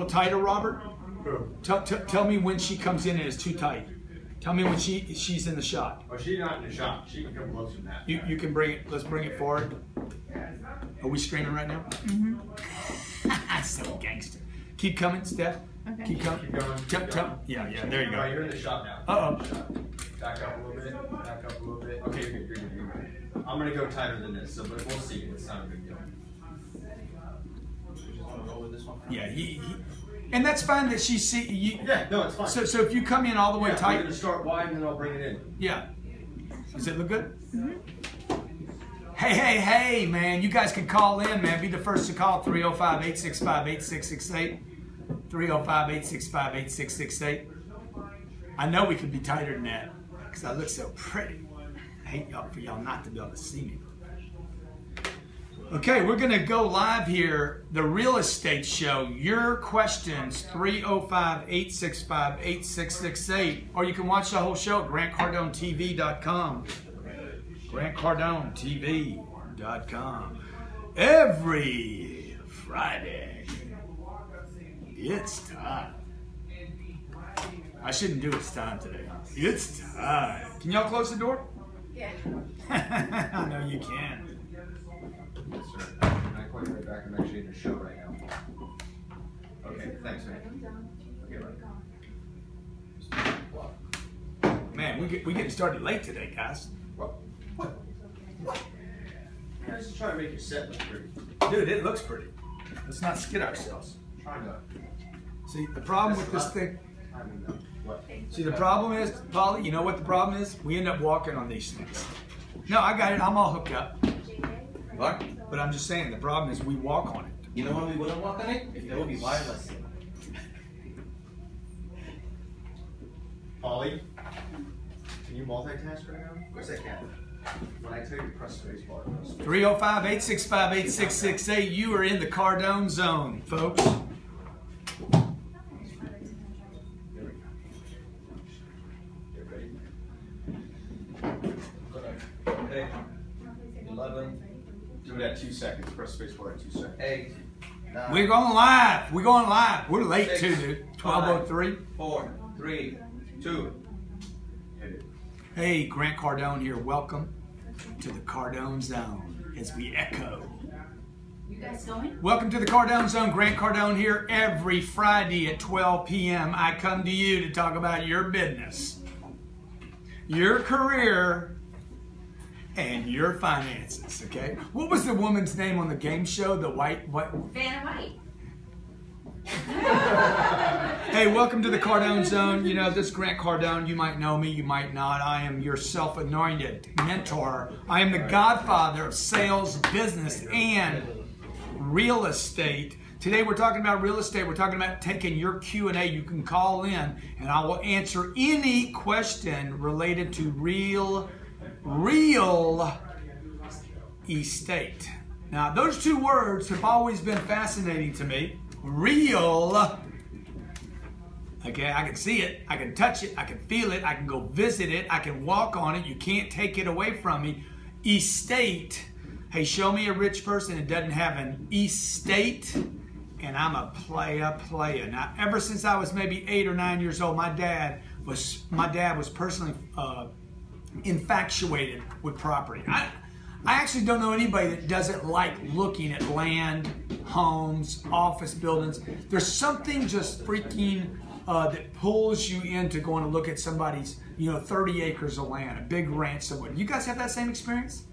tighter, Robert? Tell me when she comes in and it's too tight. Tell me when she's in the shot. Oh, she's not in the shot. She can come closer than that. You can bring it. Let's bring it forward. Are we streaming right now? Mm-hmm. So gangster. Keep coming, Steph. Okay. Keep coming. Keep going. Keep going. Yeah. There you go. Right, you're in the shot now. Back up a little bit. Back up a little bit. Okay, you're good. You're good. I'm gonna go tighter than this, but we'll see. It's not a big deal. You just want to roll with this one? Yeah, and that's fine that she see you. Yeah, no, it's fine. So if you come in all the way tight, I'm gonna start wide and then I'll bring it in. Yeah. Does it look good? Mm-hmm. Hey, man! You guys can call in, man. Be the first to call. 305-865-8668. 305-865-8668. I know we could be tighter than that because I look so pretty. I hate y'all for y'all not to be able to see me. Okay, we're going to go live here. The Real Estate Show. Your questions, 305-865-8668. Or you can watch the whole show at GrantCardoneTV.com. GrantCardoneTV.com. Every Friday. It's time. I shouldn't do it's time today. It's time. Can y'all close the door? Yeah. I know you can. Yes, sir. I'm not quite right back. I'm actually in the show right now. Okay, thanks, man. Okay, right. Man, we getting started late today, guys. What? I was just trying to make your set look pretty. Dude, it looks pretty. Let's not skid ourselves. Trying to. See, the problem with this thing. I don't know. What? See, the problem is, Polly, you know what the problem is? We end up walking on these things. No, I got it. I'm all hooked up. What? But I'm just saying, the problem is we walk on it. You know when we wouldn't walk on it? If it would be wireless. Polly, can you multitask right now? Of course I can. When I tell you to press space bar. 305-865-8668. You are in the Cardone zone, folks. Okay. 11. Do it at 2 seconds. Press space bar at 2 seconds. 8. 9. We're going live. We're going live. We're late 6, too, dude. 12:03. 4, 3, 2. Hit it. Hey, Grant Cardone here. Welcome to the Cardone Zone as we echo. You guys going? Welcome to the Cardone Zone. Grant Cardone here. Every Friday at 12 p.m. I come to you to talk about your business, your career, and your finances, okay? What was the woman's name on the game show? The white, what? Vanna White. Hey, welcome to the Cardone Zone. You know, this is Grant Cardone. You might know me, you might not. I am your self-anointed mentor. I am the godfather of sales, business, and real estate. Today we're talking about real estate. We're talking about taking your Q&A. You can call in, and I will answer any question related to real estate. Now, those two words have always been fascinating to me. Real. Okay, I can see it, I can touch it, I can feel it, I can go visit it, I can walk on it. You can't take it away from me. Estate. Hey, show me a rich person that doesn't have an estate, and I'm a player. Now, ever since I was maybe 8 or 9 years old, my dad was personally infatuated with property. I actually don't know anybody that doesn't like looking at land, homes, office buildings. There's something just freaking that pulls you into going to look at somebody's, 30 acres of land, a big ranch somewhere. You guys have that same experience?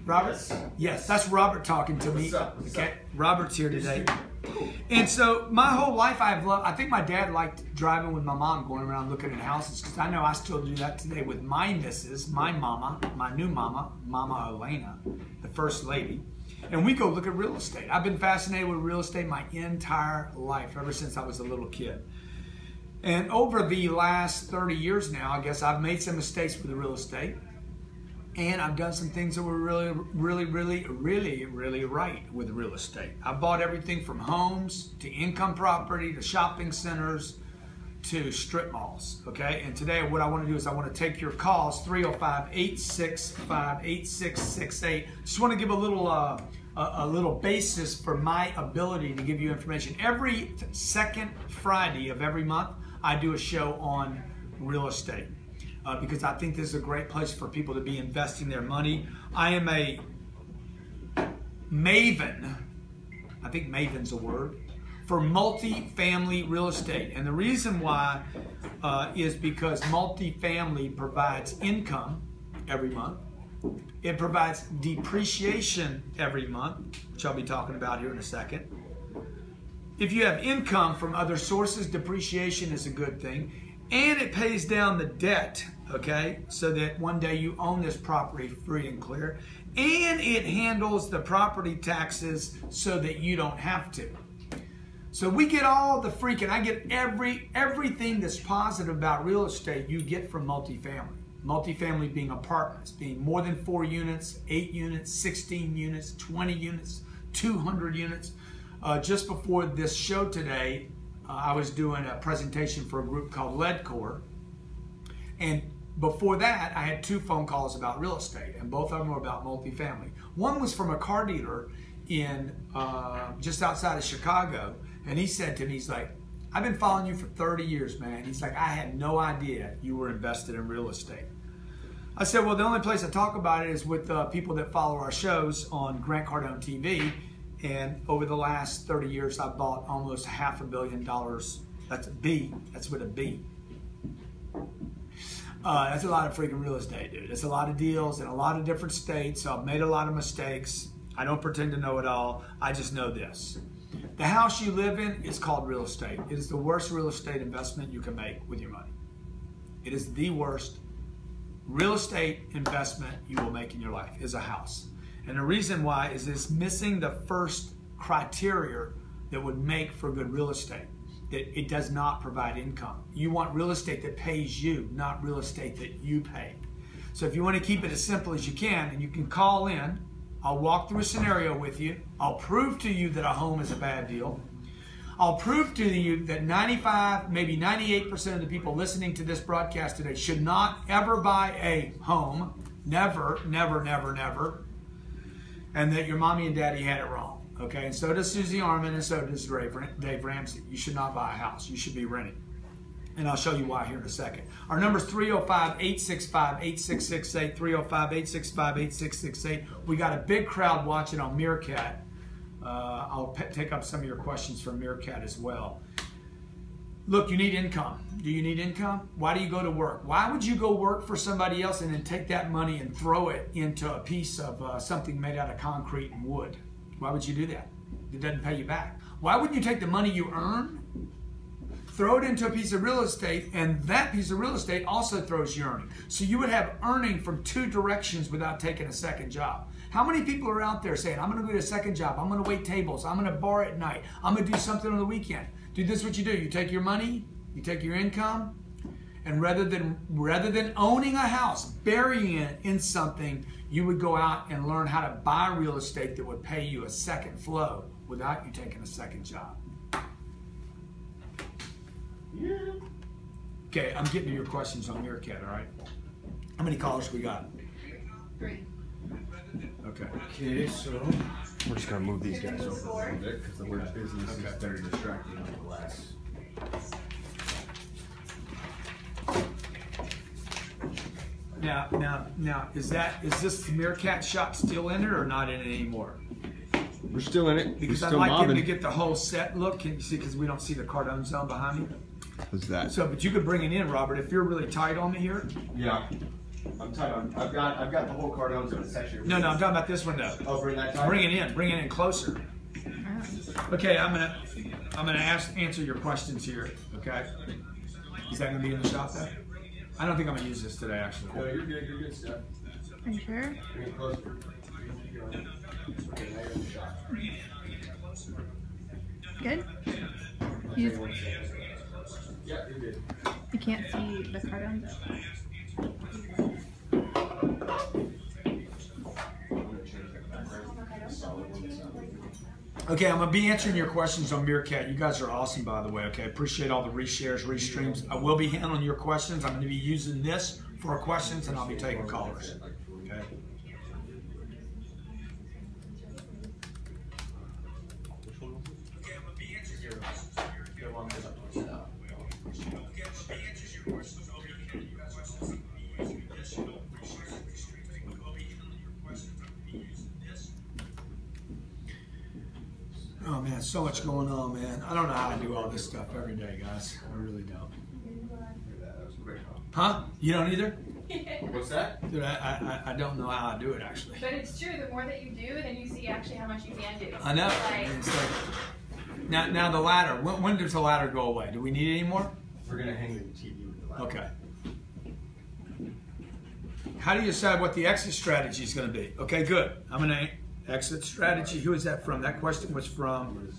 Robert? Yes, that's Robert talking to me. What's up? Okay, Robert's here today. And so my whole life I think my dad liked driving with my mom, going around looking at houses, because I know I still do that today with my missus, my mama, my new mama, Mama Elena, the first lady. And we go look at real estate. I've been fascinated with real estate my entire life, ever since I was a little kid. And over the last 30 years now, I guess I've made some mistakes with the real estate. And I've done some things that were really right with real estate. I bought everything from homes to income property to shopping centers to strip malls, okay? And today what I want to do is I want to take your calls, 305-865-8668. Just want to give a little a little basis for my ability to give you information. Every second Friday of every month, I do a show on real estate because I think this is a great place for people to be investing their money. I am a maven, I think maven's a word, for multi-family real estate. And the reason why is because multi-family provides income every month. It provides depreciation every month, which I'll be talking about here in a second. If you have income from other sources, depreciation is a good thing. And it pays down the debt, okay, so that one day you own this property free and clear. And it handles the property taxes so that you don't have to. So we get all the freaking, I get everything that's positive about real estate you get from multifamily. Multifamily being apartments, being more than 4 units, 8 units, 16 units, 20 units, 200 units. Just before this show today, I was doing a presentation for a group called LeadCore. And before that, I had 2 phone calls about real estate, and both of them were about multifamily. One was from a car dealer in just outside of Chicago, and he said to me, he's like, I've been following you for 30 years, man. He's like, I had no idea you were invested in real estate. I said, well, the only place I talk about it is with people that follow our shows on Grant Cardone TV. And over the last 30 years, I've bought almost $500 million. That's a B. That's with a B. That's a lot of freaking real estate, dude. It's a lot of deals in a lot of different states. So I've made a lot of mistakes. I don't pretend to know it all. I just know this. The house you live in is called real estate. It is the worst real estate investment you can make with your money. It is the worst real estate investment you will make in your life is a house. And the reason why is it's missing the first criteria that would make for good real estate. That it does not provide income. You want real estate that pays you, not real estate that you pay. So if you want to keep it as simple as you can, and you can call in, I'll walk through a scenario with you. I'll prove to you that a home is a bad deal. I'll prove to you that 95, maybe 98% of the people listening to this broadcast today should not ever buy a home. Never, never, never, never. And that your mommy and daddy had it wrong. Okay, and so does Susie Arman, and so does Dave Ramsey. You should not buy a house. You should be renting. And I'll show you why here in a second. Our number is 305-865-8668, 305-865-8668. We got a big crowd watching on Meerkat. I'll take up some of your questions from Meerkat as well. Look, you need income. Do you need income? Why do you go to work? Why would you go work for somebody else and then take that money and throw it into a piece of something made out of concrete and wood? Why would you do that? It doesn't pay you back. Why wouldn't you take the money you earn, throw it into a piece of real estate, and that piece of real estate also throws you earning? So you would have earning from 2 directions without taking a second job. How many people are out there saying, I'm going to go to a second job, I'm going to wait tables, I'm going to bar at night, I'm going to do something on the weekend? Dude, this is what you do. You take your money, you take your income, and rather than owning a house, burying it in something, you would go out and learn how to buy real estate that would pay you a second flow without you taking a second job. Yeah. Okay, I'm getting to your questions on Meerkat, all right? How many callers we got? 3. Okay. Okay, so we're just gonna move these guys over a little bit because the word business is very distracting on the last. Now, is this Meerkat shot still in it or not in it anymore? We're still in it. Because We're I'd still like mobbing. him to get the whole set look. Can you see? Because we don't see the Cardone zone behind me. What's that? So, but you could bring it in, Robert, if you're really tight on me here. Yeah, I'm tight on. I've got the whole Cardone zone section. No, I'm talking about this one though. Oh, bring that tight. Bring it in closer. Okay, I'm gonna answer your questions here. Okay, is that gonna be in the shot though? I don't think I'm gonna use this today, actually. No, you're good. You're good, Steph. Are you sure? Bring it closer. Okay, now you're in the shot. Good? Yeah, you're good. You can't see the Cardone? Okay, I'm gonna be answering your questions on Meerkat. You guys are awesome, by the way. Okay, appreciate all the reshares, restreams. I will be handling your questions. I'm gonna be using this for questions, and I'll be taking callers. Okay. so much going on, man. I don't know how I do all this stuff every day, guys. I really don't. That was quick, huh? Huh? You don't either? What's that? Dude, I don't know how I do it, actually. But it's true. The more that you do, then you see actually how much you can do. I know. Like, It's like, now the ladder. When does the ladder go away? Do we need any more? We're gonna hang the TV with the ladder. Okay. How do you decide what the exit strategy is going to be? Okay, good. I'm going to exit strategy. Who is that from? That question was from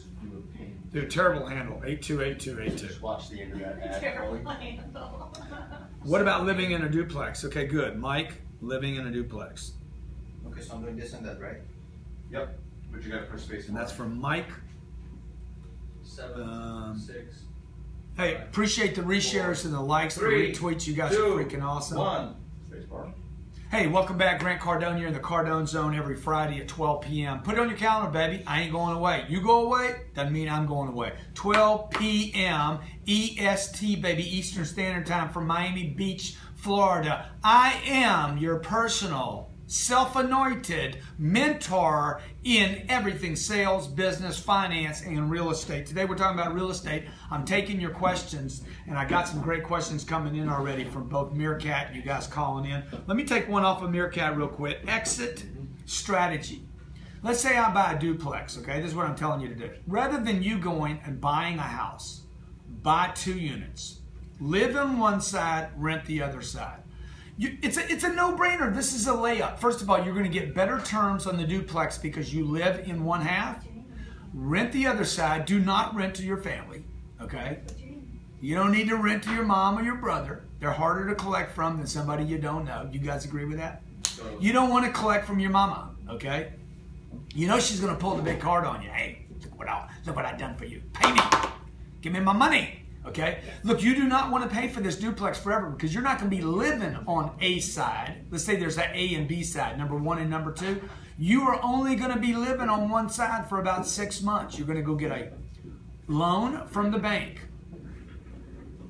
the terrible handle 828282. Just watch the end of that ad. terrible Probably. handle. What about living in a duplex? Okay, good. Mike, living in a duplex. Okay, so I'm doing this and that, right? Yep. But you gotta put space in. And that's from Mike. 7, 6. Hey, appreciate the reshares and the likes, the 3, retweets. You guys 2, are freaking awesome. 1. Space bar. Hey, welcome back. Grant Cardone here in the Cardone Zone every Friday at 12 p.m. Put it on your calendar, baby. I ain't going away. You go away, doesn't mean I'm going away. 12 p.m. EST, baby, Eastern Standard Time from Miami Beach, Florida. I am your personal, self-anointed mentor in everything sales, business, finance, and real estate. Today we're talking about real estate. I'm taking your questions, and I got some great questions coming in already from both Meerkat, you guys calling in. Let me take one off of Meerkat real quick. Exit strategy. Let's say I buy a duplex, okay? This is what I'm telling you to do. Rather than you going and buying a house, buy 2 units. Live on one side, rent the other side. It's a no-brainer. This is a layup. First of all, you're going to get better terms on the duplex because you live in one half. Rent the other side. Do not rent to your family, okay? You don't need to rent to your mom or your brother. They're harder to collect from than somebody you don't know. You guys agree with that? You don't want to collect from your mama, okay? You know she's going to pull the big card on you. Hey, look what I've done for you. Pay me. Give me my money. Okay? Look, you do not want to pay for this duplex forever because you're not going to be living on a side. Let's say there's an A and B side, number 1 and number 2. You are only going to be living on one side for about 6 months. You're going to go get a loan from the bank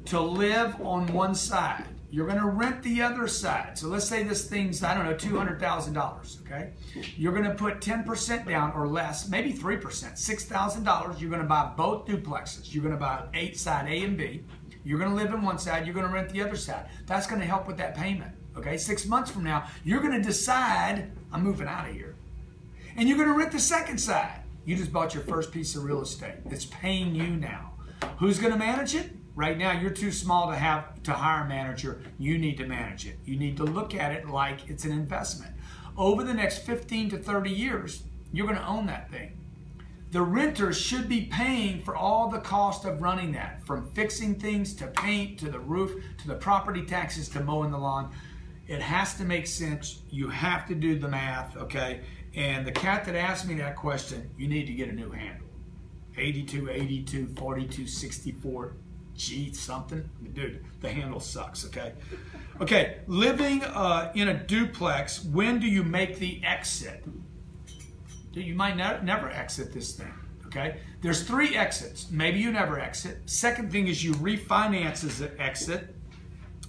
to live on one side. You're going to rent the other side. So let's say this thing's, I don't know, $200,000, okay? You're going to put 10% down or less, maybe 3%, $6,000. You're going to buy both duplexes. You're going to buy side A and B. You're going to live in one side. You're going to rent the other side. That's going to help with that payment, okay? 6 months from now, you're going to decide, I'm moving out of here. And you're going to rent the second side. You just bought your first piece of real estate. It's paying you now. Who's going to manage it? Right now, you're too small to hire a manager. You need to manage it. You need to look at it like it's an investment. Over the next 15 to 30 years, you're going to own that thing. The renters should be paying for all the cost of running that, from fixing things to paint to the roof to the property taxes to mowing the lawn. It has to make sense. You have to do the math, okay? And the cat that asked me that question, you need to get a new handle. 82, 82, 42, 64. Gee, something. Dude, the handle sucks, okay? Okay, living in a duplex, when do you make the exit? Dude, you might never exit this thing, okay? There's 3 exits. Maybe you never exit. Second thing is you refinance as an exit.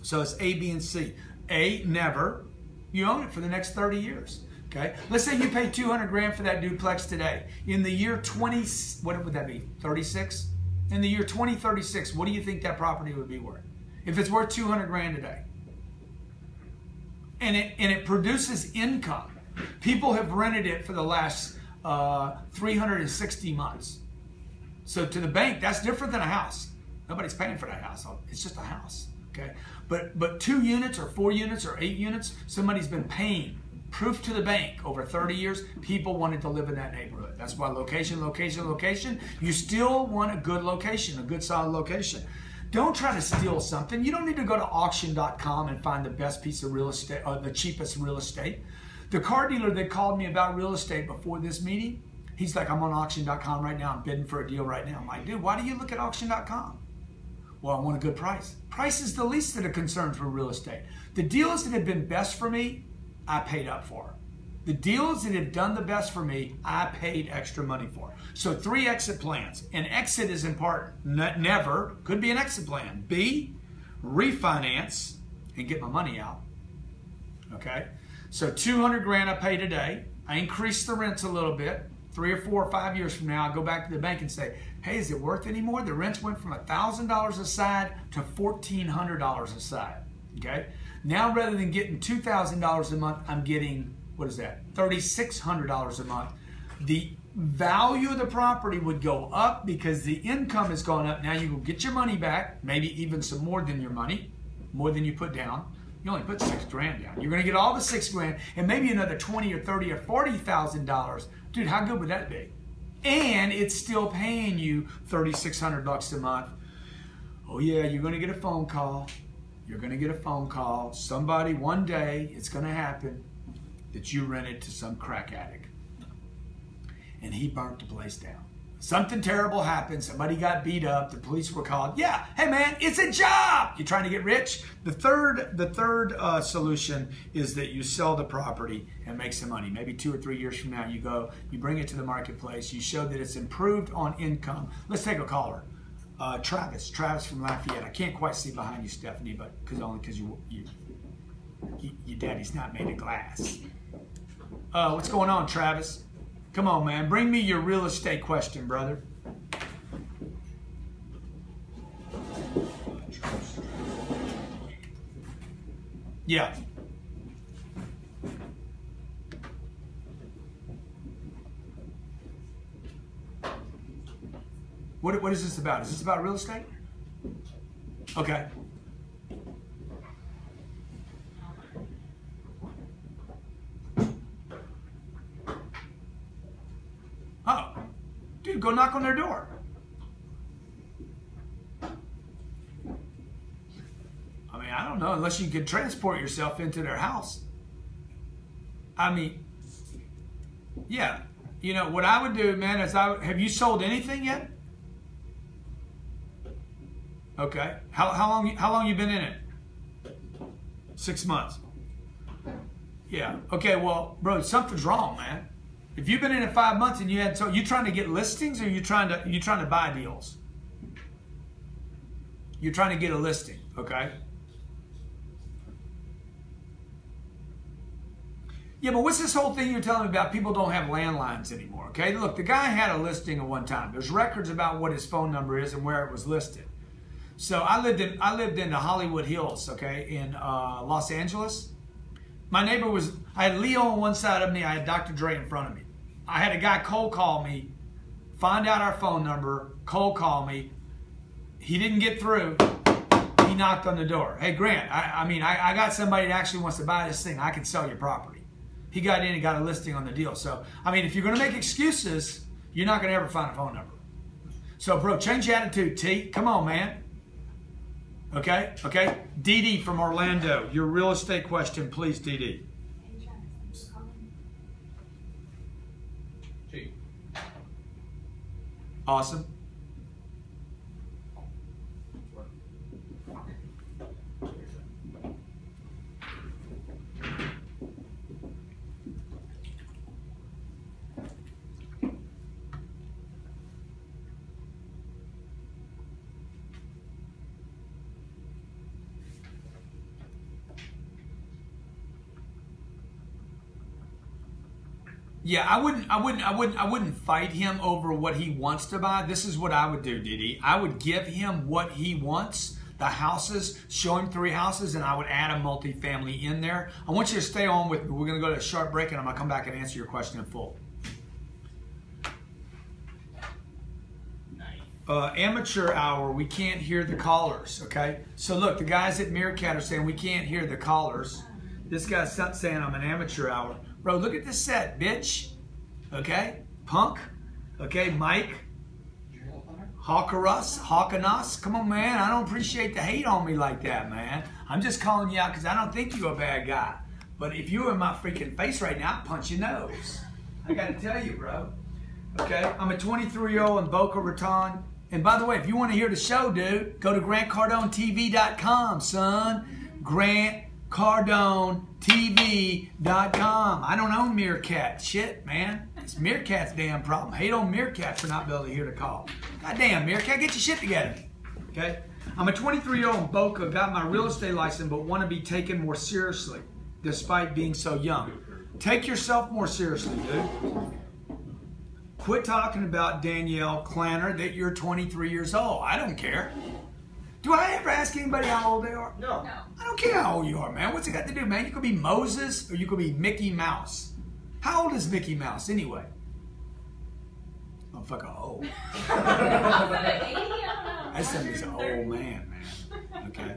So it's A, B, and C. A, never. You own it for the next 30 years, okay? Let's say you pay $200,000 for that duplex today. In the year what would that be, 36? In the year 2036, what do you think that property would be worth? If it's worth $200,000 today. And it produces income. People have rented it for the last 360 months. So to the bank, that's different than a house. Nobody's paying for that house. It's just a house, okay? But 2 units or 4 units or 8 units, somebody's been paying. Proof to the bank, over 30 years, people wanted to live in that neighborhood. That's why location, location, location. You still want a good location, a good solid location. Don't try to steal something. You don't need to go to auction.com and find the best piece of real estate or the cheapest real estate. The car dealer that called me about real estate before this meeting, he's like, I'm on auction.com right now. I'm bidding for a deal right now. I'm like, dude, why do you look at auction.com? Well, I want a good price. Price is the least of the concerns for real estate. The deals that have been best for me, I paid up for. The deals that have done the best for me, I paid extra money for. So 3 exit plans. An exit is important. Never could be an exit plan. B, refinance and get my money out. Okay? So $200,000 I pay today. I increase the rents a little bit. 3 or 4 or 5 years from now, I go back to the bank and say, hey, is it worth any more? The rents went from $1,000 a side to $1,400 a side, okay? Now, rather than getting $2,000 a month, I'm getting, what is that, $3,600 a month. The value of the property would go up because the income has gone up. Now you will get your money back, maybe even some more than your money, more than you put down. You only put $6 grand down. You're going to get all the $6 grand and maybe another $20 or $30 or $40,000. Dude, how good would that be? And it's still paying you $3,600 a month. Oh yeah, you're going to get a phone call. You're going to get a phone call. Somebody, one day, it's going to happen that you rented to some crack addict. And he burnt the place down. Something terrible happened. Somebody got beat up. The police were called. Yeah, hey man, it's a job. You trying to get rich? The third solution is that you sell the property and make some money. Maybe 2 or 3 years from now, you go, you bring it to the marketplace. You show that it's improved on income. Let's take a caller. Travis from Lafayette. I can't quite see behind you, Stephanie, but because your daddy's not made of glass. What's going on, Travis? Come on, man. Bring me your real estate question, brother. Yeah. What is this about? Is this about real estate? Okay. Oh, dude, go knock on their door. I mean, I don't know, unless you could transport yourself into their house. I mean, yeah. You know, what I would do, man, is have you sold anything yet? Okay. How long you been in it? 6 months. Yeah. Okay, well, bro, something's wrong, man. If you've been in it 5 months and you trying to get listings, or you trying to buy deals? You're trying to get a listing, okay? Yeah, but what's this whole thing you're telling me about people don't have landlines anymore, okay? Look, the guy had a listing at one time. There's records about what his phone number is and where it was listed. So I lived in the Hollywood Hills, okay, in Los Angeles. My neighbor I had Leo on one side of me, I had Dr. Dre in front of me. I had a guy cold call me, find out our phone number, cold call me. He didn't get through. He knocked on the door. Hey, Grant, I got somebody that actually wants to buy this thing. I can sell your property. He got in and got a listing on the deal. So, I mean, if you're going to make excuses, you're not going to ever find a phone number. So, bro, change your attitude, T. Come on, man. Okay? Okay? Dee from Orlando. Your real estate question, please, Dee. Awesome. Yeah, I wouldn't fight him over what he wants to buy. This is what I would do, Didi. I would give him what he wants, the houses, show him 3 houses, and I would add a multifamily in there. I want you to stay on with me. We're going to go to a short break, and I'm going to come back and answer your question in full. Amateur hour, we can't hear the callers, okay? So look, the guys at Meerkat are saying we can't hear the callers. This guy's saying I'm an amateur hour. Bro, look at this set, bitch. Okay? Punk. Okay, Mike. Hawkanos. Come on, man. I don't appreciate the hate on me like that, man. I'm just calling you out because I don't think you're a bad guy. But if you were in my freaking face right now, I'd punch your nose. I got to tell you, bro. Okay? I'm a 23-year-old in Boca Raton. And by the way, if you want to hear the show, dude, go to GrantCardoneTV.com, son. GrantCardoneTV.com. I don't own Meerkat. Shit, man. It's Meerkat's damn problem. Hate on Meerkat for not being able to hear the call. Goddamn, Meerkat, get your shit together. Okay? I'm a 23-year-old in Boca, got my real estate license, but want to be taken more seriously, despite being so young. Take yourself more seriously, dude. Quit talking about Danielle Clanner that you're 23 years old. I don't care. Do I ever ask anybody how old they are? No. No. I don't care how old you are, man. What's it got to do, man? You could be Moses or you could be Mickey Mouse. How old is Mickey Mouse anyway? Oh, fuck, old. Was it an 80? I don't know. That somebody's an 130? old man, Okay.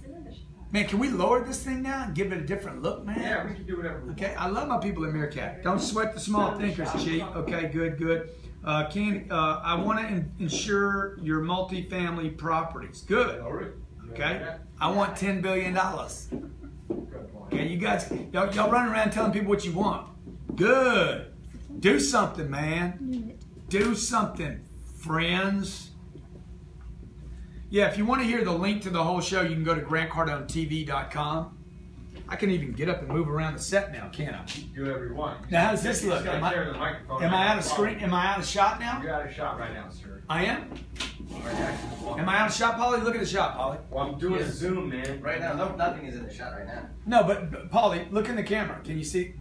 This isn't the shot. Man, can we lower this thing now and give it a different look, man? Yeah, we can do whatever we want. Okay, I love my people at Meerkat. Don't sweat the small thinkers, Chief. Okay, good. I want to insure your multifamily properties. Good. All right. Okay. I want $10 billion. Good point. Okay, you guys, y'all running around telling people what you want. Good. Do something, man. Do something, friends. Yeah, if you want to hear the link to the whole show, you can go to grantcardonetv.com. I can even get up and move around the set now, can't I? Do whatever you want. Now, how does this look? Am Am I out of screen? Am I out of shot now? You're out of shot right now, sir. I am? Right now. Am I out of shot, Polly? Look at the shot, Polly. Well, I'm doing a Yes. zoom, man. Right now, nothing is in the shot right now. No, but Polly, look in the camera. Can you see?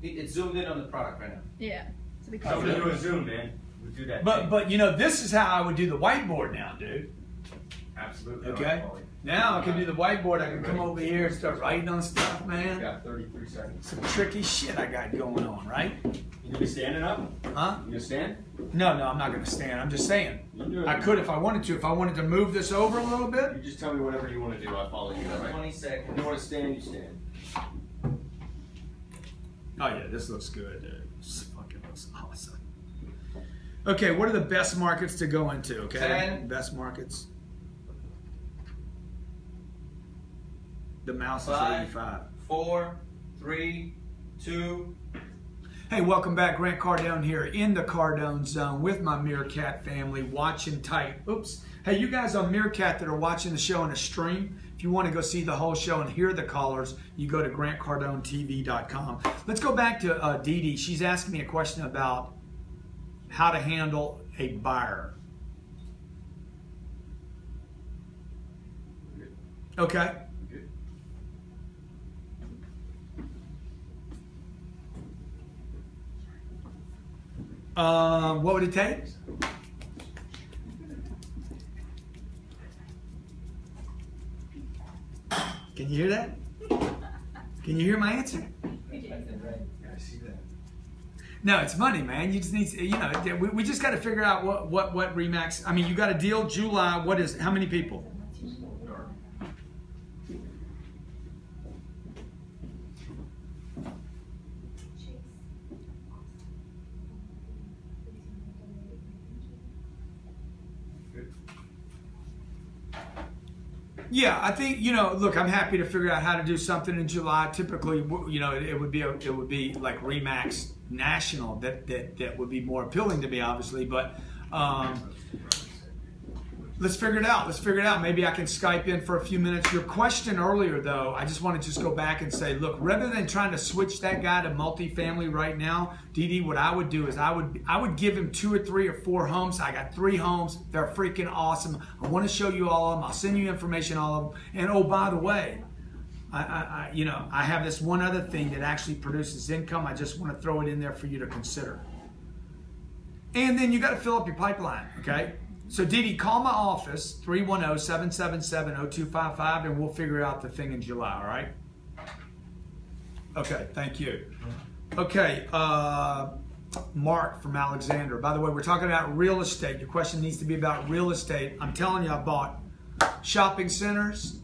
It's zoomed in on the product right now. Yeah. So we I'm gonna do a zoom, man. We do that. But you know, this is how I would do the whiteboard now, dude. Absolutely. Okay? Now I can do the whiteboard. I can come over here and start writing on stuff, You man. got 33 seconds. Some tricky shit I got going on, right? You gonna be standing up? Huh? You gonna stand? No, I'm not going to stand. I'm just saying. You do it. I could if I wanted to. If I wanted to move this over a little bit. You just tell me whatever you want to do. I follow you. All right? 20 If seconds. you want to stand, you stand. Oh yeah, this looks good, dude. This fucking looks awesome. Okay, what are the best markets to go into? Okay, 10. best markets. The mouse is 5, 85. 4, 3, 2. Hey, welcome back. Grant Cardone here in the Cardone Zone with my Meerkat family, watching tight. Oops. Hey, you guys on Meerkat that are watching the show in a stream, if you want to go see the whole show and hear the callers, you go to grantcardonetv.com. Let's go back to Dee Dee. She's asking me a question about how to handle a buyer. Okay. Good. What would it take? Can you hear that? Can you hear my answer? Yeah, I see that. No, it's money, man. You just need to, you know, we just got to figure out what Remax. I mean, you got a deal July. What is, how many people? Yeah, I think, you know, look, I'm happy to figure out how to do something in July. Typically, you know, it would be like Remax National that would be more appealing to me, obviously. But let's figure it out. Let's figure it out. Maybe I can Skype in for a few minutes. Your question earlier, though, I just want to just go back and say, look, rather than trying to switch that guy to multifamily right now, Dee Dee, what I would do is I would give him 2 or 3 or 4 homes. I got 3 homes. They're freaking awesome. I want to show you all of them. I'll send you information all of them. And oh, by the way, you know, I have this one other thing that actually produces income. I just want to throw it in there for you to consider. And then you got to fill up your pipeline, okay? So Dee Dee, call my office, 310-777-0255, and we'll figure out the thing in July, all right? Okay, thank you. Okay, Mark from Alexander. By the way, we're talking about real estate. Your question needs to be about real estate. I'm telling you, I bought shopping centers.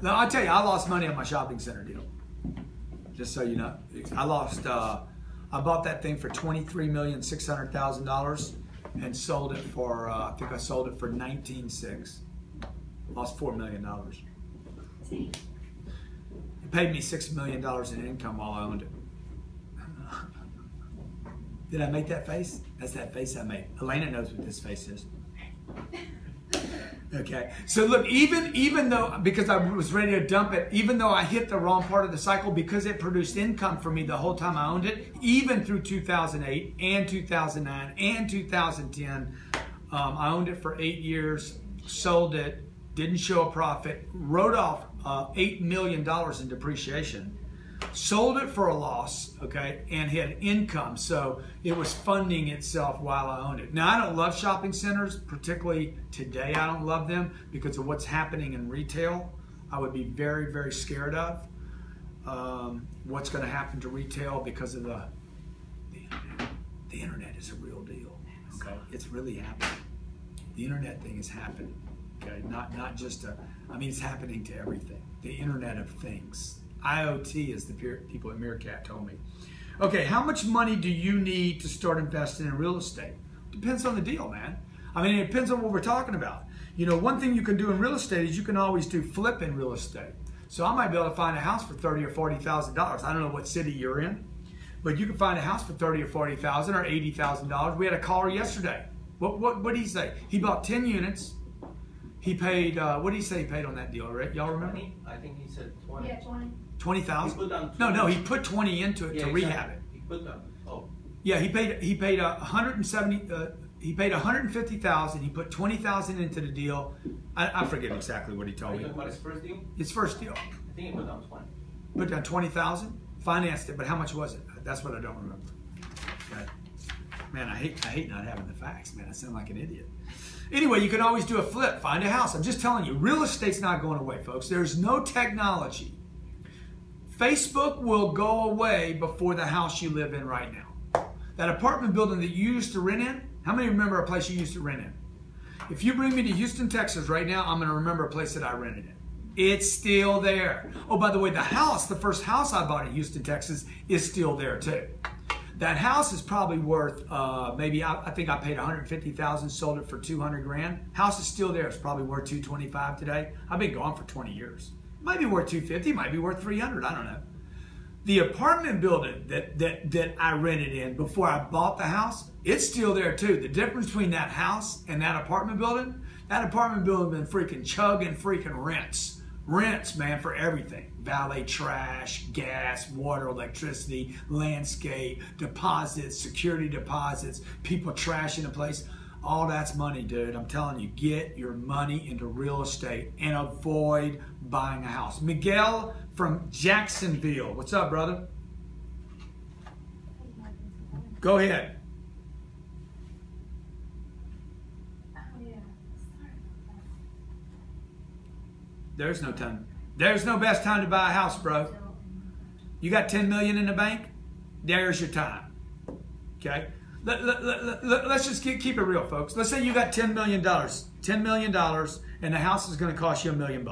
Now, I'll tell you, I lost money on my shopping center deal. Just so you know. I bought that thing for $23,600,000 and sold it for, I think I sold it for $19,600,000. Lost $4 million. It paid me $6 million in income while I owned it. Did I make that face? That's that face I made. Elena knows what this face is. Okay, so look, even though, because I was ready to dump it, even though I hit the wrong part of the cycle, because it produced income for me the whole time I owned it, even through 2008 and 2009 and 2010, I owned it for 8 years, sold it, didn't show a profit, wrote off $8 million in depreciation. sold it for a loss, okay, and had income. So it was funding itself while I owned it. Now, I don't love shopping centers, particularly today. I don't love them because of what's happening in retail. I would be very, very scared of what's going to happen to retail because of the internet. The internet is a real deal, okay? It's really happening. The internet thing is happening, okay? Not just I mean, it's happening to everything. The Internet of Things. IoT, as the people at Meerkat told me. Okay, how much money do you need to start investing in real estate? Depends on the deal, man. I mean, it depends on what we're talking about. You know, one thing you can do in real estate is you can always do flip in real estate. So I might be able to find a house for $30,000 or $40,000. I don't know what city you're in, but you can find a house for $30,000 or $40,000 or $80,000. We had a caller yesterday. What did he say? He bought 10 units. He paid, what did he say he paid on that deal, right? Y'all remember? 20? I think he said 20. Yeah, 20. 20,000? He put down 20. No, he put 20 into it to rehab it. He put down. Oh. Yeah, he paid 170. He paid 150,000. He put 20,000 into the deal. I forget exactly what he Are told you me. talking about his first deal? His first deal. I think he put down 20. Put down 20,000. Financed it, but how much was it? That's what I don't remember. Okay. Man, I hate not having the facts. Man, I sound like an idiot. Anyway, you can always do a flip. Find a house. I'm just telling you, real estate's not going away, folks. There's no technology. Facebook will go away before the house you live in right now. That apartment building that you used to rent in, how many remember a place you used to rent in? If you bring me to Houston, Texas right now, I'm going to remember a place that I rented in. It's still there. Oh, by the way, the house, the first house I bought in Houston, Texas, is still there too. That house is probably worth, maybe, I think I paid $150,000, sold it for $200 grand. House is still there. It's probably worth $225 today. I've been gone for 20 years. Might be worth $250, might be worth $300, I don't know. The apartment building that I rented in before I bought the house, it's still there too. The difference between that house and that apartment building been freaking chugging freaking rents. Rents, man, for everything. Valet trash, gas, water, electricity, landscape, deposits, security deposits, people trashing the place. All that's money, dude. I'm telling you, get your money into real estate and avoid buying a house. Miguel from Jacksonville. What's up, brother? Go ahead. There's no time. There's no best time to buy a house, bro. You got 10 million in the bank? There's your time. Okay? Let's just keep it real, folks. Let's say you got $10 million. $10 million, and the house is going to cost you $1 million.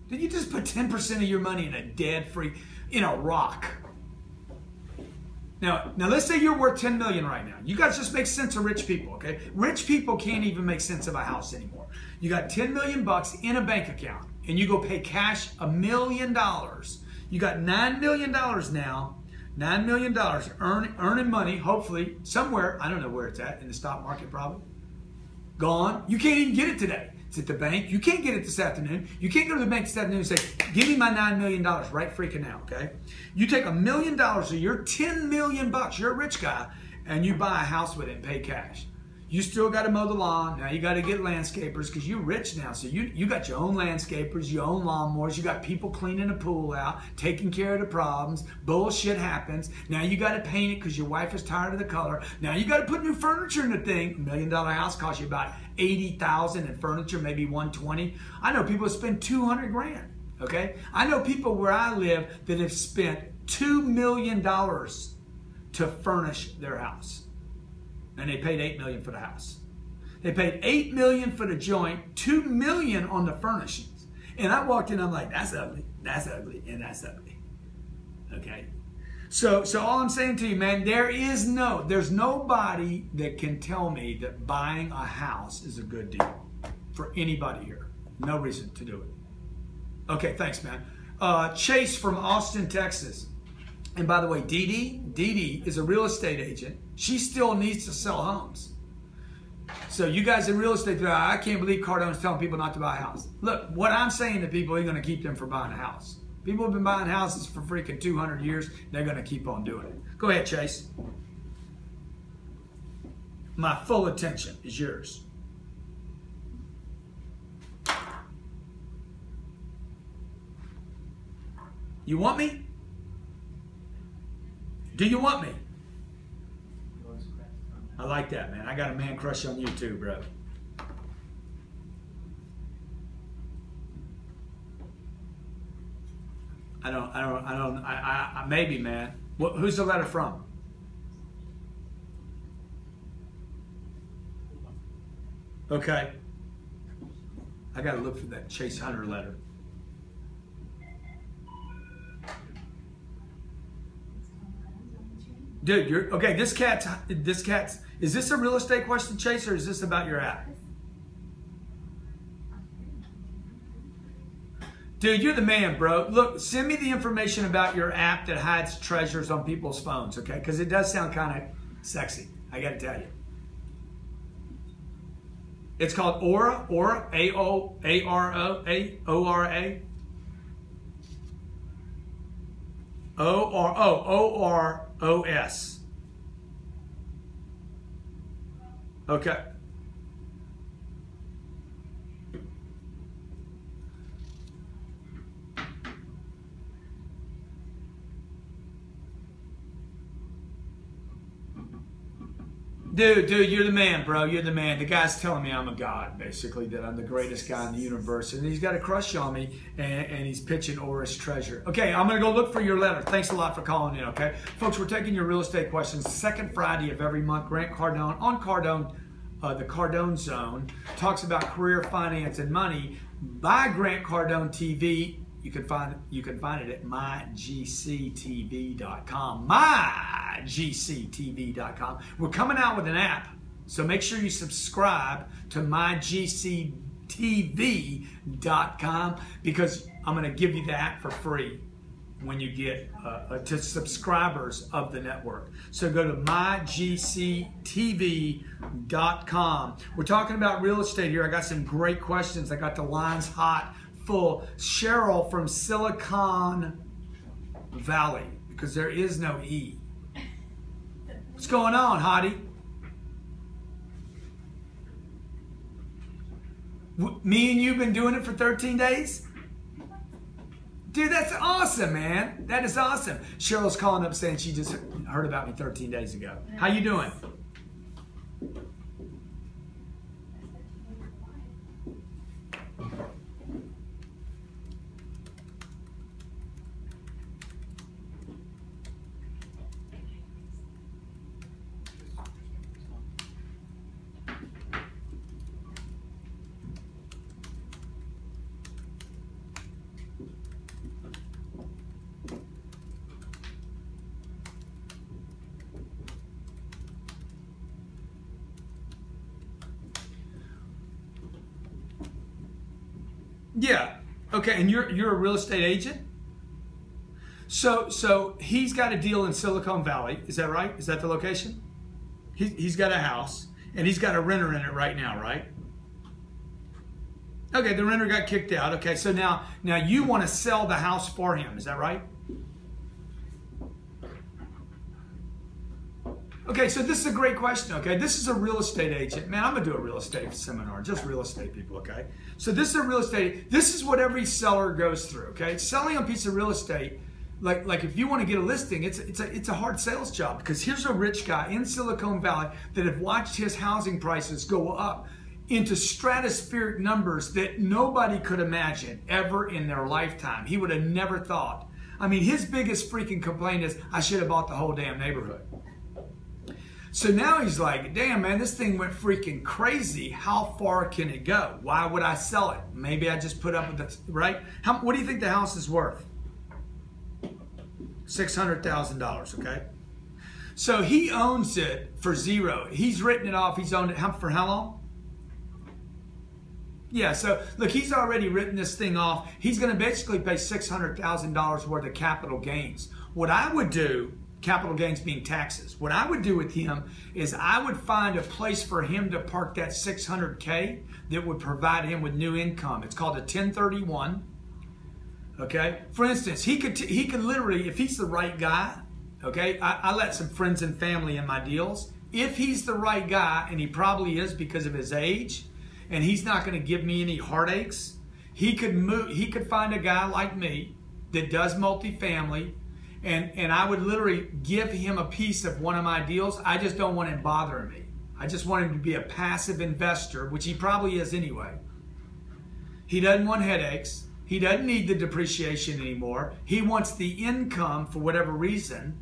Did you just put 10% of your money in a in a rock? Now let's say you're worth 10 million right now. You guys just make sense of rich people, okay? Rich people can't even make sense of a house anymore. You got 10 million bucks in a bank account, and you go pay cash $1 million. You got $9 million now. $9 million earning money, hopefully somewhere. I don't know where it's at, in the stock market probably. Gone. You can't even get it today. It's at the bank. You can't get it this afternoon. You can't go to the bank this afternoon and say, give me my $9 million right freaking now, okay? You take $1 million of your 10 million bucks, you're a rich guy, and you buy a house with it and pay cash. You still got to mow the lawn. Now you got to get landscapers because you're rich now. So you got your own landscapers, your own lawnmowers. You got people cleaning the pool out, taking care of the problems. Bullshit happens. Now you got to paint it because your wife is tired of the color. Now you got to put new furniture in the thing. $1 million house costs you about $80,000 in furniture, maybe $120,000. I know people that spend $200 grand. Okay, I know people where I live that have spent $2 million to furnish their house. And they paid $8 million for the house. They paid $8 million for the joint, $2 million on the furnishings. And I walked in, I'm like, that's ugly, and that's ugly. Okay? So all I'm saying to you, man, there's nobody that can tell me that buying a house is a good deal for anybody here. No reason to do it. Okay, thanks, man. Chase from Austin, Texas. And by the way, Dee Dee is a real estate agent. She still needs to sell homes. So you guys in real estate, I can't believe Cardone's telling people not to buy a house. Look, what I'm saying to people ain't going to keep them from buying a house. People have been buying houses for freaking 200 years. They're going to keep on doing it. Go ahead, Chase. My full attention is yours. You want me? Do you want me? I like that, man. I got a man crush on you too, bro. Maybe, man. Who's the letter from? Okay. I got to look for that Chase Hunter letter. Dude, you're okay. This cat's. Is this a real estate question, Chase, or is this about your app? Dude, you're the man, bro. Look, send me the information about your app that hides treasures on people's phones, okay? Because it does sound kind of sexy. I got to tell you. It's called Aura, A-O-A-R-O-A, O-R-A. O-R-O-S. Okay. Dude, you're the man, bro. You're the man. The guy's telling me I'm a god, basically, that I'm the greatest guy in the universe. And he's got a crush on me, and he's pitching Aura's treasure. Okay, I'm going to go look for your letter. Thanks a lot for calling in, okay? Folks, we're taking your real estate questions. The second Friday of every month, Grant Cardone, on Cardone, the Cardone Zone, talks about career, finance, and money by Grant Cardone TV. You can find it at mygctv.com. mygctv.com. We're coming out with an app, so make sure you subscribe to mygctv.com because I'm going to give you the app for free when you get to subscribers of the network. So go to mygctv.com. We're talking about real estate here. I got some great questions. I got the lines hot. Full. Cheryl from Silicon Valley, because there is no E. What's going on, hottie? Me and you been doing it for 13 days? Dude, that's awesome, man. That is awesome. Cheryl's calling up saying she just heard about me 13 days ago. How you doing? Yeah. Okay, and you're a real estate agent? So he's got a deal in Silicon Valley. Is that right? Is that the location? He's got a house, and he's got a renter in it right now, right? Okay, the renter got kicked out. Okay, so now you want to sell the house for him. Is that right? Okay, so this is a great question, okay? This is a real estate agent. Man, I'm going to do a real estate seminar, just real estate people, okay? So this is a real estate, this is what every seller goes through, okay? Selling a piece of real estate, like if you want to get a listing, it's a hard sales job because here's a rich guy in Silicon Valley that have watched his housing prices go up into stratospheric numbers that nobody could imagine ever in their lifetime. He would have never thought. I mean, his biggest freaking complaint is, I should have bought the whole damn neighborhood. So now he's like, damn, man, this thing went freaking crazy. How far can it go? Why would I sell it? Maybe I just put up with it, right? What do you think the house is worth? $600,000, okay? So he owns it for zero. He's written it off. He's owned it for how long? Yeah, so look, he's already written this thing off. He's going to basically pay $600,000 worth of capital gains. What I would do, capital gains being taxes, what I would do with him is I would find a place for him to park that $600K that would provide him with new income. It's called a 1031. Okay, for instance, he could literally, if he's the right guy, okay, I let some friends and family in my deals. If he's the right guy, and he probably is because of his age, and he's not going to give me any heartaches, he could find a guy like me that does multifamily, and I would literally give him a piece of one of my deals. I just don't want him bothering me. I just want him to be a passive investor, which he probably is anyway. He doesn't want headaches. He doesn't need the depreciation anymore. He wants the income for whatever reason.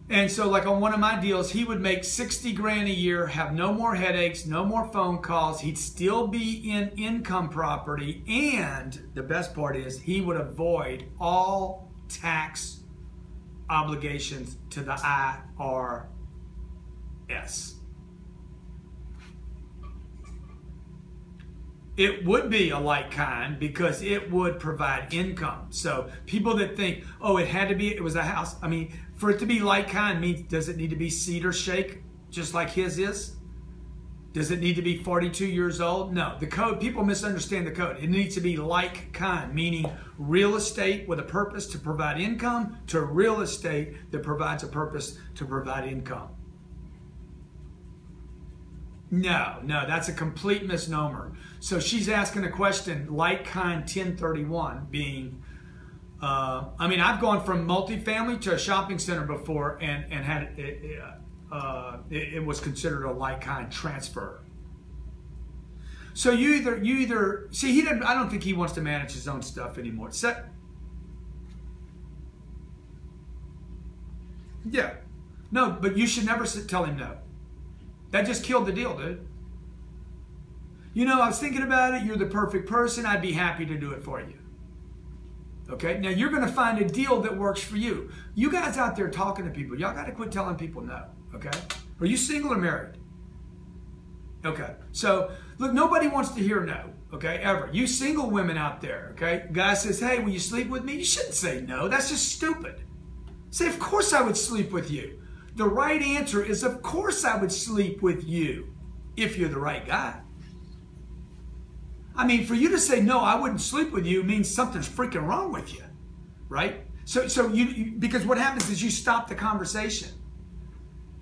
And so like on one of my deals, he would make 60 grand a year, have no more headaches, no more phone calls. He'd still be in income property. And the best part is he would avoid all tax obligations to the IRS. It would be a like kind because it would provide income. So people that think, oh, it was a house. I mean, for it to be like kind means, does it need to be cedar shake just like his is? Does it need to be 42 years old? No, the code, people misunderstand the code. It needs to be like kind, meaning real estate with a purpose to provide income to real estate that provides a purpose to provide income. No, that's a complete misnomer. So she's asking a question, like kind 1031 being, I mean, I've gone from multifamily to a shopping center before and had it was considered a like kind transfer. So you either see, he didn't. I don't think he wants to manage his own stuff anymore. Yeah, no, but you should never tell him no. That just killed the deal, dude. You know, I was thinking about it. You're the perfect person. I'd be happy to do it for you. Okay? Now, you're going to find a deal that works for you. You guys out there talking to people, y'all got to quit telling people no. Okay? Are you single or married? Okay. So, look, nobody wants to hear no. Okay? Ever. You single women out there, okay? Guy says, hey, will you sleep with me? You shouldn't say no. That's just stupid. Say, of course I would sleep with you. The right answer is, of course I would sleep with you if you're the right guy. I mean, for you to say, no, I wouldn't sleep with you means something's freaking wrong with you, right? So you because what happens is you stop the conversation,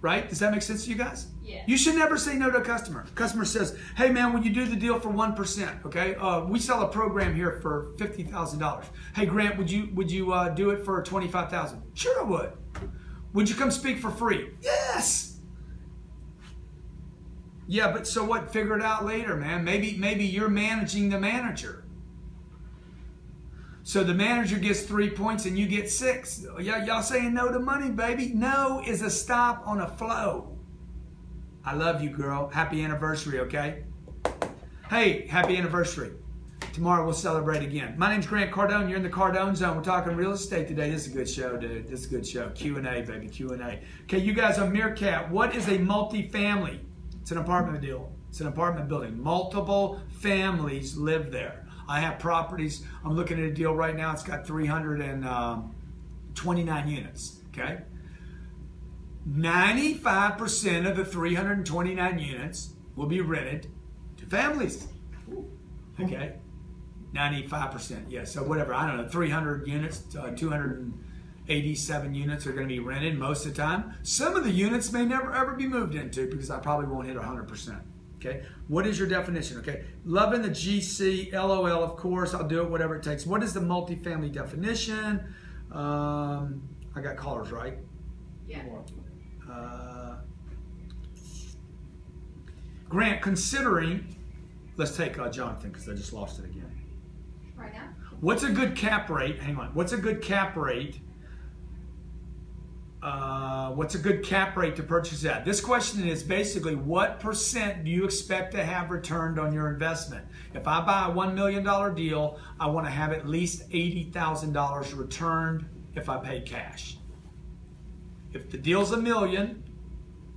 right? Does that make sense to you guys? Yeah. You should never say no to a customer. Customer says, hey, man, when you do the deal for 1%, okay? We sell a program here for $50,000. Hey, Grant, would you do it for $25,000? Sure I would. Would you come speak for free? Yes. Yeah, but so what? Figure it out later, man. Maybe you're managing the manager. So the manager gets 3 points and you get 6. Y'all saying no to money, baby? No is a stop on a flow. I love you, girl. Happy anniversary, okay? Hey, happy anniversary. Tomorrow we'll celebrate again. My name's Grant Cardone. You're in the Cardone Zone. We're talking real estate today. This is a good show, dude. This is a good show. Q&A, baby. Q&A. Okay, you guys on Meerkat, what is a multifamily? It's an apartment deal. It's an apartment building. Multiple families live there. I have properties. I'm looking at a deal right now. It's got 329 units, okay? 95% of the 329 units will be rented to families, okay? 95%, yeah, so whatever, I don't know, 300 units, 287 units are going to be rented most of the time. Some of the units may never ever be moved into because I probably won't hit 100%, okay? What is your definition, okay? Loving the GC, LOL, of course, I'll do it, whatever it takes. What is the multifamily definition? I got callers, right? Yeah. Grant, considering, let's take Jonathan because I just lost it again. Right now? What's a good cap rate? Hang on. What's a good cap rate? What's a good cap rate to purchase at? This question is basically what percent do you expect to have returned on your investment? If I buy a $1 million deal, I want to have at least $80,000 returned if I pay cash. If the deal's $1 million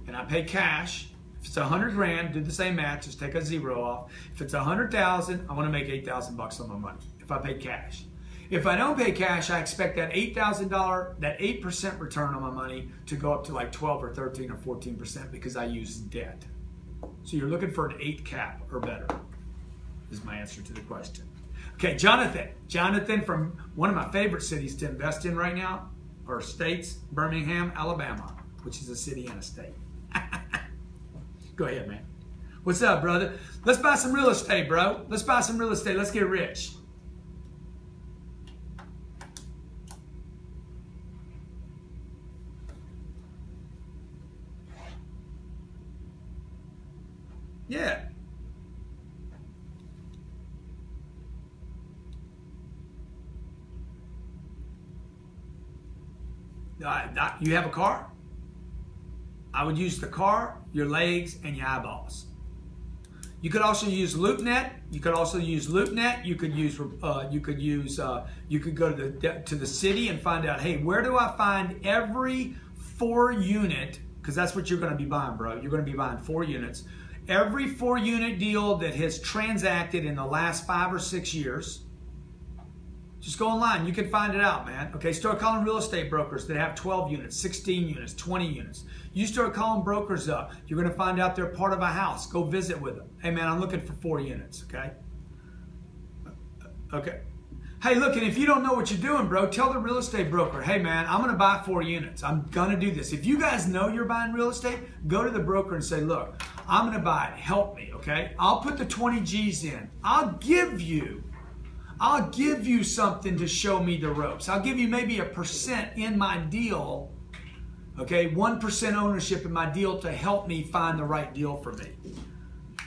and I pay cash, if it's 100 grand, do the same math, just take a zero off. If it's 100,000, I want to make 8,000 bucks on my money if I pay cash. If I don't pay cash, I expect that $8,000, that 8% return on my money to go up to like 12 or 13 or 14% because I use debt. So you're looking for an 8 cap or better is my answer to the question. Okay, Jonathan. Jonathan from one of my favorite cities to invest in right now, or states, Birmingham, Alabama, which is a city and a state. Go ahead, man. What's up, brother? Let's buy some real estate, bro. Let's buy some real estate. Let's get rich. Yeah. You have a car? I would use the car, your legs, and your eyeballs. You could also use LoopNet. You could also use LoopNet. You could use. You could go to the city and find out. Hey, where do I find every 4-unit? Because that's what you're going to be buying, bro. You're going to be buying 4 units. Every 4-unit deal that has transacted in the last 5 or 6 years. Just go online. You can find it out, man. Okay, start calling real estate brokers that have 12 units, 16 units, 20 units. You start calling brokers up. You're going to find out they're part of a house. Go visit with them. Hey, man, I'm looking for 4 units, okay? Okay. Hey, look, and if you don't know what you're doing, bro, tell the real estate broker, hey, man, I'm going to buy 4 units. I'm going to do this. If you guys know you're buying real estate, go to the broker and say, look, I'm going to buy it. Help me, okay? I'll put the 20 G's in. I'll give you something to show me the ropes. I'll give you maybe 1% in my deal, okay? 1% ownership in my deal to help me find the right deal for me.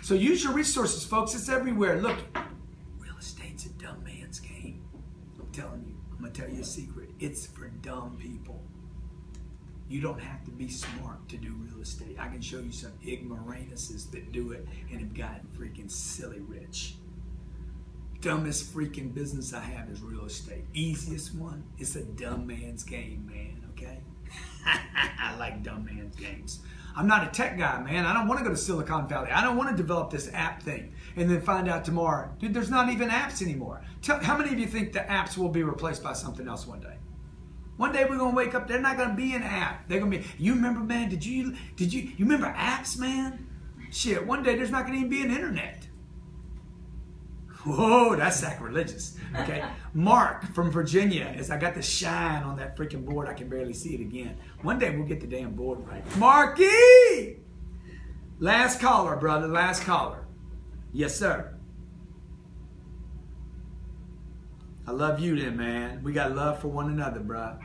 So use your resources, folks. It's everywhere. Look, real estate's a dumb man's game. I'm telling you. I'm going to tell you a secret. It's for dumb people. You don't have to be smart to do real estate. I can show you some ignoramuses that do it and have gotten freaking silly rich. Dumbest freaking business I have is real estate. Easiest one, it's a dumb man's game, man, okay? I like dumb man's games. I'm not a tech guy, man. I don't want to go to Silicon Valley. I don't want to develop this app thing and then find out tomorrow, dude, there's not even apps anymore. How many of you think the apps will be replaced by something else one day? One day we're going to wake up, they're not going to be an app. They're going to be, you remember, man, you remember apps, man? Shit, one day there's not going to even be an internet. Whoa, that's sacrilegious. Okay, Mark from Virginia, as I got the shine on that freaking board, I can barely see it again. One day we'll get the damn board right. Marky! Last caller, brother, last caller. Yes, sir. I love you then, man. We got love for one another, bro.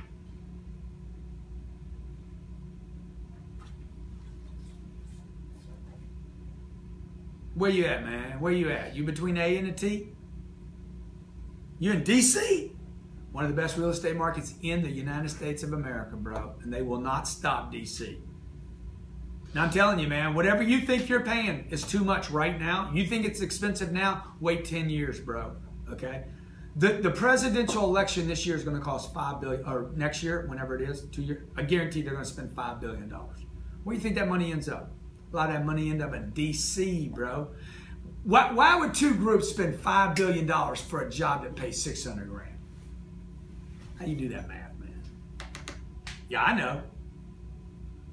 Where you at, man? Where you at? You between A and a T? You in D.C.? One of the best real estate markets in the United States of America, bro. And they will not stop D.C. Now, I'm telling you, man, whatever you think you're paying is too much right now. You think it's expensive now? Wait 10 years, bro. Okay? The presidential election this year is going to cost $5 billion, or next year, whenever it is, 2 years. I guarantee they're going to spend $5 billion. Where do you think that money ends up? A lot of that money end up in D.C., bro. Why would 2 groups spend $5 billion for a job that pays $600 grand? How you do that math, man? Yeah, I know.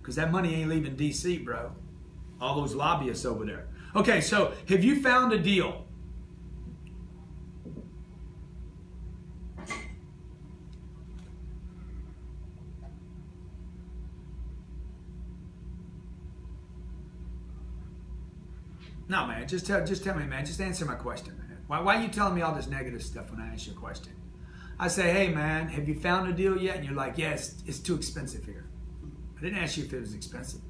Because that money ain't leaving D.C., bro. All those lobbyists over there. Okay, so have you found a deal? No, man, just tell me, man. Just answer my question, man. Why are you telling me all this negative stuff when I ask you a question? I say, hey, man, have you found a deal yet? And you're like, yes, it's too expensive here. I didn't ask you if it was expensive.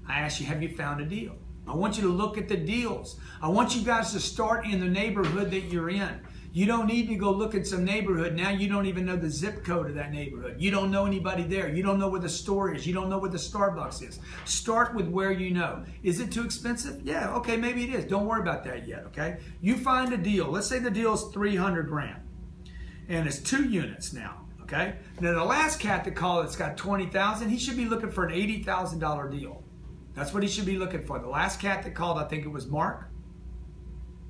I asked you, have you found a deal? I want you to look at the deals. I want you guys to start in the neighborhood that you're in. You don't need to go look at some neighborhood. Now you don't even know the zip code of that neighborhood. You don't know anybody there. You don't know where the store is. You don't know where the Starbucks is. Start with where you know. Is it too expensive? Yeah, okay, maybe it is. Don't worry about that yet, okay? You find a deal. Let's say the deal is 300 grand. And it's 2 units now, okay? Now the last cat that called that's got 20,000, he should be looking for an $80,000 deal. That's what he should be looking for. The last cat that called, I think it was Mark.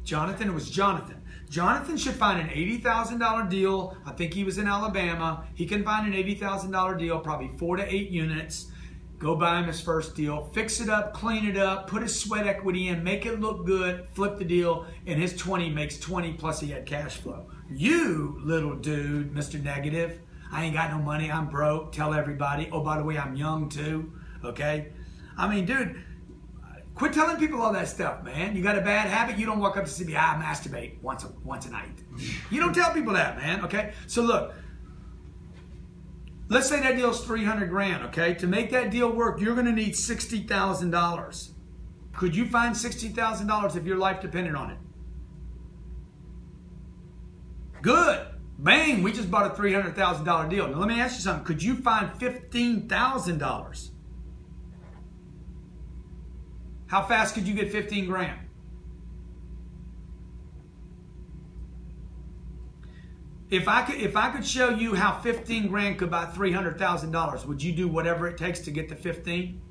Jonathan, it was Jonathan. Jonathan should find an $80,000 deal. I think he was in Alabama. He can find an $80,000 deal, probably 4 to 8 units. Go buy him his first deal. Fix it up, clean it up, put his sweat equity in, make it look good, flip the deal, and his 20 makes 20 plus he had cash flow. You, little dude, Mr. Negative, I ain't got no money, I'm broke, tell everybody. Oh, by the way, I'm young too, okay? I mean, dude, quit telling people all that stuff, man. You got a bad habit, you don't walk up to see me, I masturbate once a night. You don't tell people that, man, okay? So look, let's say that deal's 300 grand, okay? To make that deal work, you're gonna need $60,000. Could you find $60,000 if your life depended on it? Good. Bang, we just bought a $300,000 deal. Now let me ask you something. Could you find $15,000? How fast could you get 15 grand? If I could show you how 15 grand could buy $300,000, would you do whatever it takes to get the 15?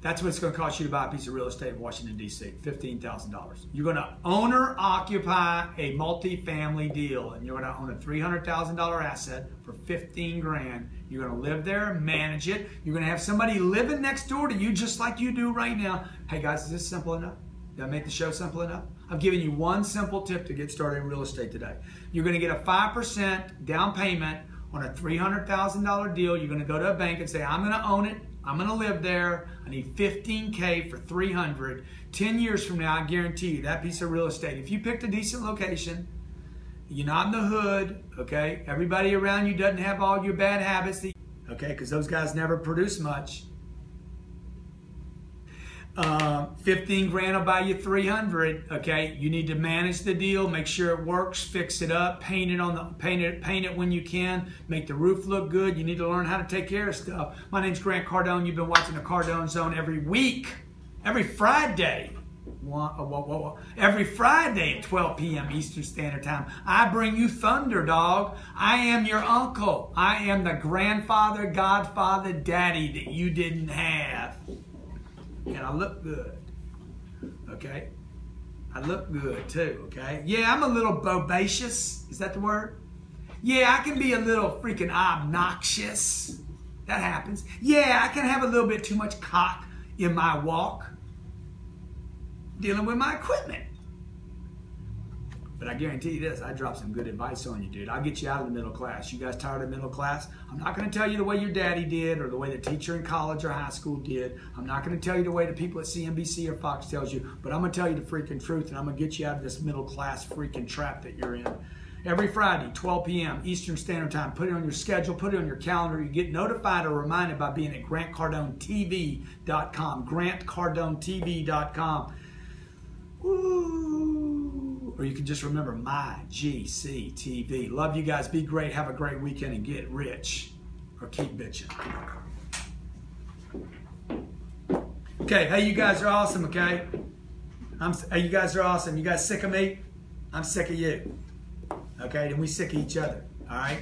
That's what it's going to cost you to buy a piece of real estate in Washington, D.C., $15,000. You're going to owner-occupy a multi-family deal, and you're going to own a $300,000 asset for 15 grand. You're going to live there, manage it. You're going to have somebody living next door to you just like you do right now. Hey, guys, is this simple enough? Did I make the show simple enough? I've given you one simple tip to get started in real estate today. You're going to get a 5% down payment on a $300,000 deal. You're going to go to a bank and say, I'm going to own it. I'm going to live there. I need $15K for $300. 10 years from now, I guarantee you that piece of real estate, if you picked a decent location, you're not in the hood, okay? Everybody around you doesn't have all your bad habits, okay? Because those guys never produce much. 15 grand will buy you 300. Okay, you need to manage the deal, make sure it works, fix it up, paint it when you can, make the roof look good. You need to learn how to take care of stuff. My name's Grant Cardone. You've been watching the Cardone Zone every week, every Friday. Every Friday at 12 p.m. Eastern Standard Time. I bring you thunder, dog. I am your uncle. I am the grandfather, godfather, daddy that you didn't have. And I look good, okay? I look good too, okay? Yeah, I'm a little bobacious. Is that the word? Yeah, I can be a little freaking obnoxious. That happens. Yeah, I can have a little bit too much cock in my walk dealing with my equipment. But I guarantee you this, I drop some good advice on you, dude. I'll get you out of the middle class. You guys tired of middle class? I'm not going to tell you the way your daddy did or the way the teacher in college or high school did. I'm not going to tell you the way the people at CNBC or Fox tells you, but I'm going to tell you the freaking truth, and I'm going to get you out of this middle class freaking trap that you're in. Every Friday, 12 p.m. Eastern Standard Time. Put it on your schedule. Put it on your calendar. You get notified or reminded by being at GrantCardoneTV.com. GrantCardoneTV.com. Woo! Or you can just remember my GCTV. Love you guys. Be great. Have a great weekend and get rich. Or keep bitching. Okay. Hey, you guys are awesome, okay? Hey, you guys are awesome. You guys sick of me? I'm sick of you. Okay? Then we sick of each other. All right?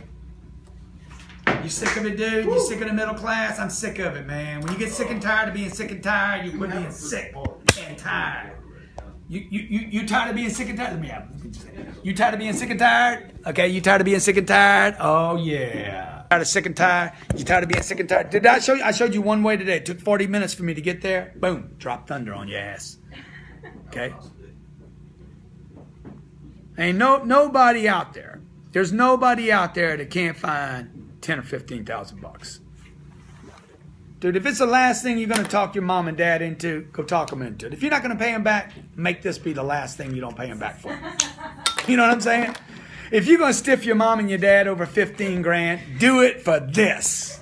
You sick of it, dude? You sick of the middle class? I'm sick of it, man. When you get sick and tired of being sick and tired, you quit being sick and tired. You tired of being sick and tired? Let me have it. You tired of being sick and tired? Okay, you tired of being sick and tired? Oh, yeah. Tired of sick and tired? You tired of being sick and tired? Did I show you? I showed you one way today. It took 40 minutes for me to get there. Boom. Drop thunder on your ass. Okay? Ain't nobody out there. There's nobody out there that can't find 10 or 15,000 bucks. Dude, if it's the last thing you're going to talk your mom and dad into, go talk them into it. If you're not going to pay them back, make this be the last thing you don't pay them back for. You know what I'm saying? If you're going to stiff your mom and your dad over 15 grand, do it for this.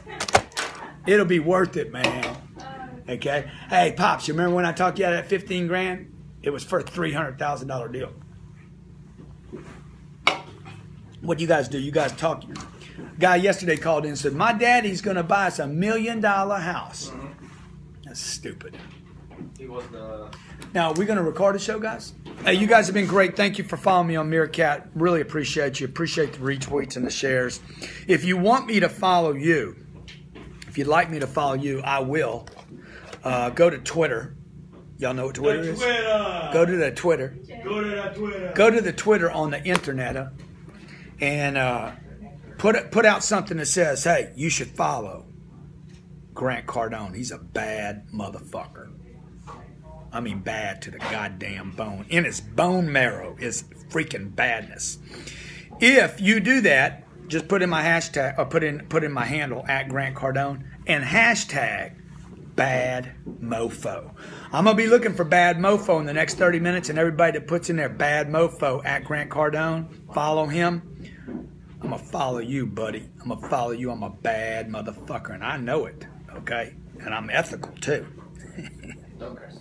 It'll be worth it, man. Okay? Hey, Pops, you remember when I talked you out of that 15 grand? It was for a $300,000 deal. What do you guys do? You guys talk. Guy yesterday called in and said, my daddy's going to buy us $1 million house. That's stupid. He was the... Now, are we going to record a show, guys? Hey, you guys have been great. Thank you for following me on Meerkat. Really appreciate you. Appreciate the retweets and the shares. If you want me to follow you, if you'd like me to follow you, I will. Go to Twitter. Y'all know what Twitter is? Go to the Twitter. Go to the Twitter. Go to the Twitter on the internet and put out something that says, hey, you should follow Grant Cardone. He's a bad motherfucker. I mean bad to the goddamn bone. In his bone marrow is freaking badness. If you do that, just put in my hashtag, or put in my handle at Grant Cardone and hashtag bad mofo. I'm going to be looking for bad mofo in the next 30 minutes, and everybody that puts in there bad mofo at Grant Cardone, follow him. I'm going to follow you, buddy. I'm going to follow you. I'm a bad motherfucker, and I know it, okay? And I'm ethical, too. Don't curse.